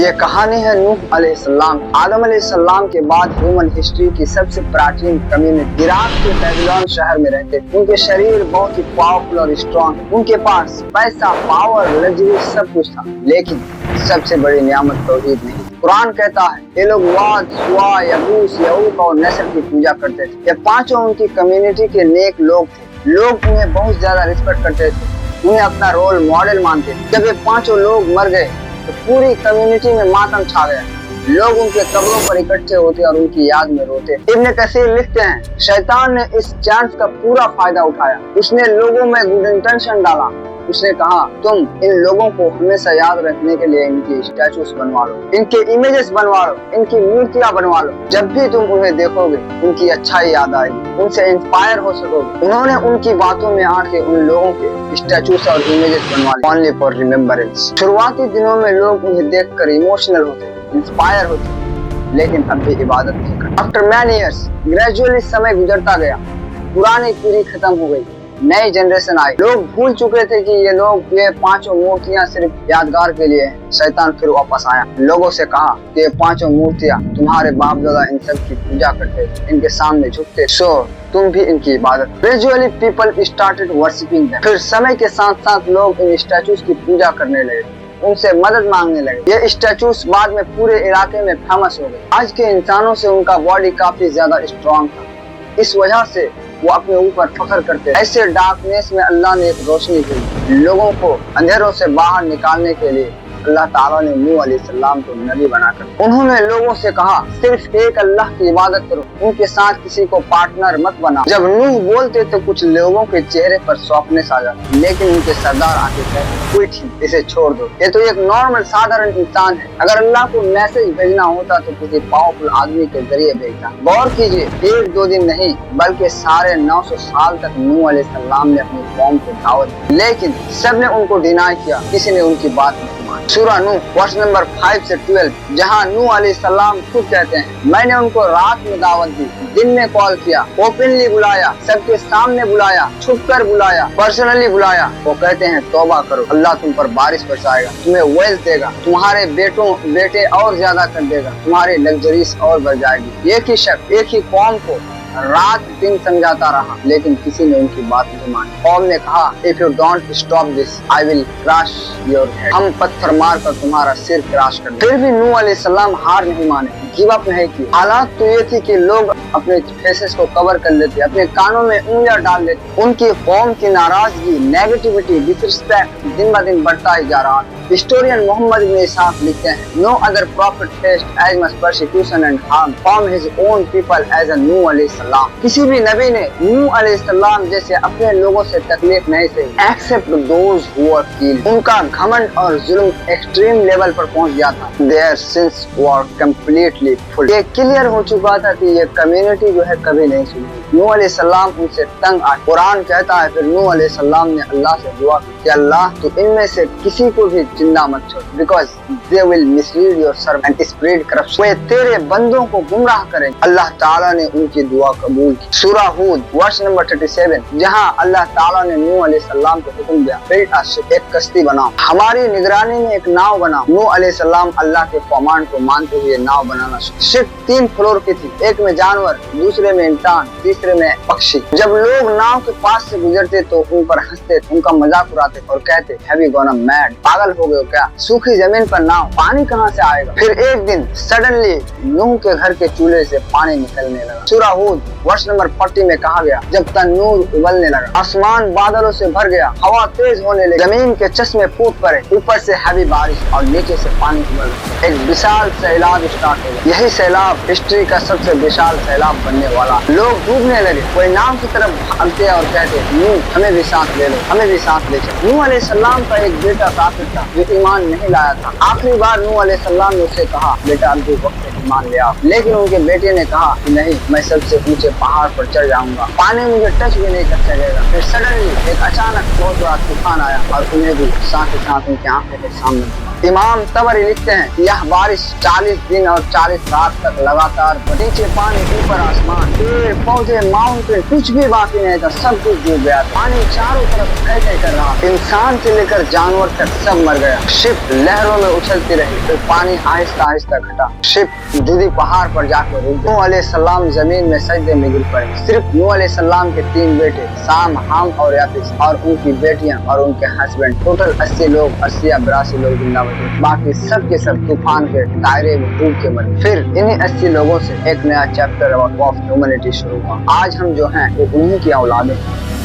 ये कहानी है नूह अलैहिस्सलाम। आदम अलैहिस्सलाम के बाद ह्यूमन हिस्ट्री की सबसे प्राचीन कम्युनिटी इराक के बेबीलोन शहर में रहते। उनके शरीर बहुत ही पावरफुल और स्ट्रॉन्ग। उनके पास पैसा, पावर, लग्जरी सब कुछ था, लेकिन सबसे बड़ी नियामत तौहीद नहीं। कुरान कहता है ये लोग वाद, सुआ, यगूस, यऊक और नसर की पूजा करते थे। ये पांचों उनकी कम्युनिटी के नेक लोग थे। लोग उन्हें बहुत ज्यादा रिस्पेक्ट करते थे, उन्हें अपना रोल मॉडल मानते थे। जब ये पांचों लोग मर गए तो पूरी कम्युनिटी में मातम छा गया। लोग उनके कब्रों पर इकट्ठे होते और उनकी याद में रोते। इब्न कसीर लिखते हैं, शैतान ने इस चांस का पूरा फायदा उठाया। उसने लोगों में गुड इंटेंशन डाला। उसने कहा तुम इन लोगों को हमेशा याद रखने के लिए इनकी स्टैचूज बनवा लो, इनके इमेजेस बनवा लो, इनकी मूर्तियां बनवा लो। जब भी तुम उन्हें देखोगे उनकी अच्छाई याद आएगी, उनसे इंस्पायर हो सकोगे। उन्होंने उनकी बातों में आके उन लोगों के स्टैचूज और इमेजेस बनवा लिए, ओनली फॉर रिमेम्बरेंस। शुरुआती दिनों में लोग उन्हें देखकर इमोशनल होते, इंस्पायर होते, लेकिन अब भी इबादत नहीं करते। आफ्टर मैनी इयर्स ग्रेजुअली समय गुजरता गया, पुरानी पीढ़ी खत्म हो गई, नई जनरेशन आई। लोग भूल चुके थे कि ये पांचों मूर्तियां सिर्फ यादगार के लिए हैं। शैतान फिर वापस आया, लोगों से कहा कि ये पांचों मूर्तियां तुम्हारे बाप दादा इन सब की पूजा करते थे, इनके सामने झुकते, सो तुम भी इनकी इबादत। Gradually people started worshipping them. फिर समय के साथ साथ लोग इन स्टैचूज की पूजा करने लगे, उनसे मदद मांगने लगे। ये स्टैचूज बाद में पूरे इलाके में फेमस हो गए। आज के इंसानों से उनका बॉडी काफी ज्यादा स्ट्रॉन्ग था, इस वजह से वो अपने ऊपर फख्र करते। ऐसे डार्कनेस में अल्लाह ने एक रोशनी दी। लोगों को अंधेरों से बाहर निकालने के लिए अल्लाह ताला ने नूह अलैहिस्सलाम को नबी बनाकर उन्होंने लोगों से कहा सिर्फ एक अल्लाह की इबादत करो, उनके साथ किसी को पार्टनर मत बना। जब नूह बोलते तो कुछ लोगों के चेहरे पर सॉफ्टनेस आ जाती, लेकिन उनके सरदार आके कहते क्विट हिम, इसे छोड़ दो, ये तो एक नॉर्मल साधारण इंसान है। अगर अल्लाह को मैसेज भेजना होता तो किसी पावरफुल आदमी के जरिए भेजता। गौर कीजिए, एक दो दिन नहीं बल्कि साढ़े 900 साल तक नूह अलैहिस्सलाम ने अपनी कौम को दावत दी, लेकिन सबने उनको डिनाई किया, किसी ने उनकी बात नहीं मानी। सूरह नूह वर्स नंबर 5 से 12, जहाँ नूह अलैहिस्सलाम खुद कहते हैं मैंने उनको रात में दावत दी, दिन में कॉल किया, ओपनली बुलाया, सबके सामने बुलाया, छुप कर बुलाया, पर्सनली बुलाया। वो कहते हैं तौबा करो, अल्लाह तुम पर बारिश बरसाएगा, तुम्हें वेल्थ देगा, तुम्हारे बेटे और ज्यादा कर देगा, तुम्हारी लग्जरीज और बढ़ जाएगी। एक ही शख्स एक ही कौम को रात दिन समझाता रहा, लेकिन किसी ने उनकी बात नहीं मानी। कौम ने कहा if you don't stop this I will crush your head, हम पत्थर मार कर तुम्हारा सिर क्रश कर देंगे। फिर भी नूह अलैहिस्सलाम हार नहीं माने, गिव अप नहीं की। हालात तो ये थी कि लोग अपने फेसेस को कवर कर लेते, अपने कानों में उंगलियां डाल लेते। उनकी कौम की नाराजगी, नेगेटिविटी, डिसरिस्पेक्ट दिन ब दिन बढ़ता ही जा रहा था। हिस्टोरियन मोहम्मद इब्न इस्हाक लिखते हैं no other prophet faced as much persecution and harm from his own people as Nuh अलैहिस्सलाम। किसी भी नबी ने नूह अलैहिस्सलाम जैसे अपने लोगों से तकलीफ नहीं सही, except those who were killed. उनका घमंड और जुल्म एक्सट्रीम लेवल पर पहुंच गया था। There since were completely full. ये क्लियर हो चुका था कि ये कम्युनिटी जो है कभी नहीं सुनी। नूह अलैहिस्सलाम उनसे तंग आए। कुरान कहता है फिर नूह अलैहिस्सलाम ने अल्लाह से दुआ की कि अल्लाह तो इनमें से किसी को भी जिंदा मत छोड़, because they will mislead your servant and spread corruption. वे तेरे बंदों को गुमराह करेंगे। अल्लाह ताला ने उनकी दुआ कबूल की। सूरह हूद वर्स नंबर 37, जहां अल्लाह ताला ने नूह अलैहिस्सलाम को हुक्म दिया बिल्ड अ शिप, एक कश्ती बनाओ, हमारी निगरानी में एक नाव बनाओ। नूह अलैहिस्सलाम अल्लाह के फरमान को मानते हुए नाव बनाना शुरू। शिप 3 फ्लोर की थी, एक में जानवर, दूसरे में इंसान, तीसरे में पक्षी। जब लोग नाव के पास से गुजरते तो उन पर हंसते, उनका मजाक उड़ाते और कहते हैव यू गॉन मैड, पागल हो गए हो क्या, सूखी जमीन पर नाव, पानी कहाँ से आएगा। फिर एक दिन सडनली नूह के घर के चूल्हे से पानी निकलने लगा। सूरह हूद वर्स नंबर 40 में कहा गया जब तन्नूर उबलने लगा, आसमान बादलों से भर गया, हवा तेज होने लगी, जमीन के चश्मे फूट पड़े, ऊपर से हैवी बारिश और नीचे से पानी उबल, एक विशाल सैलाब स्टार्ट हो गया। यही सैलाब हिस्ट्री का सबसे विशाल सैलाब बनने वाला। लोग डूबने लगे, कोई नाव की तरफ भागते और कहते नूह हमें भी सांस ले लो, हमें भी सांस ले चलो। नूह अलैहिस्सलाम का एक बेटा काफिर था जो ईमान नहीं लाया था। आखिरी बार नूह अलैहिस्सलाम ने उससे कहा बेटा अब वक्त ईमान ले आओ, लेकिन उनके बेटे ने कहा नहीं, मैं सबसे ऊंचे पहाड़ पर चढ़ जाऊंगा, पानी मुझे टच भी नहीं कर सकेगा। फिर सडनली एक अचानक बहुत बड़ा तूफान आया और उन्हें भी साथ ही साथ उनकी आंखों के सामने इमाम तबरी लिखते हैं कि यह बारिश 40 दिन और 40 रात तक लगातार, नीचे पानी, ऊपर आसमान, पेड़ पौधे, माउंटेन, कुछ भी बाकी नहीं था, सब कुछ डूब गया। पानी चारों तरफ कह कर रहा, इंसान से लेकर जानवर तक सब मर गया। शिप लहरों में उछलती रही, तो पानी आहिस्ता आहिस्ता घटा। शिप दूधी पहाड़ पर जाकर रुक गई। नूह अलैहिस्सलाम जमीन में सजदे में गिर पड़े। सिर्फ नूह अलैहिस्सलाम के 3 बेटे साम, हाम और याफिस, और उनकी बेटियां और उनके हस्बैंड, टोटल 80 लोग, 80 या 82 लोग जिंदा बचे। बाकी सब के सब तूफान के दायरे में डूब के मरे। फिर इन्हीं 80 लोगों से एक नया चैप्टर ऑफ ह्यूमैनिटी शुरू हुआ। आज हम जो हैं वो उन्हीं की औलाद हैं।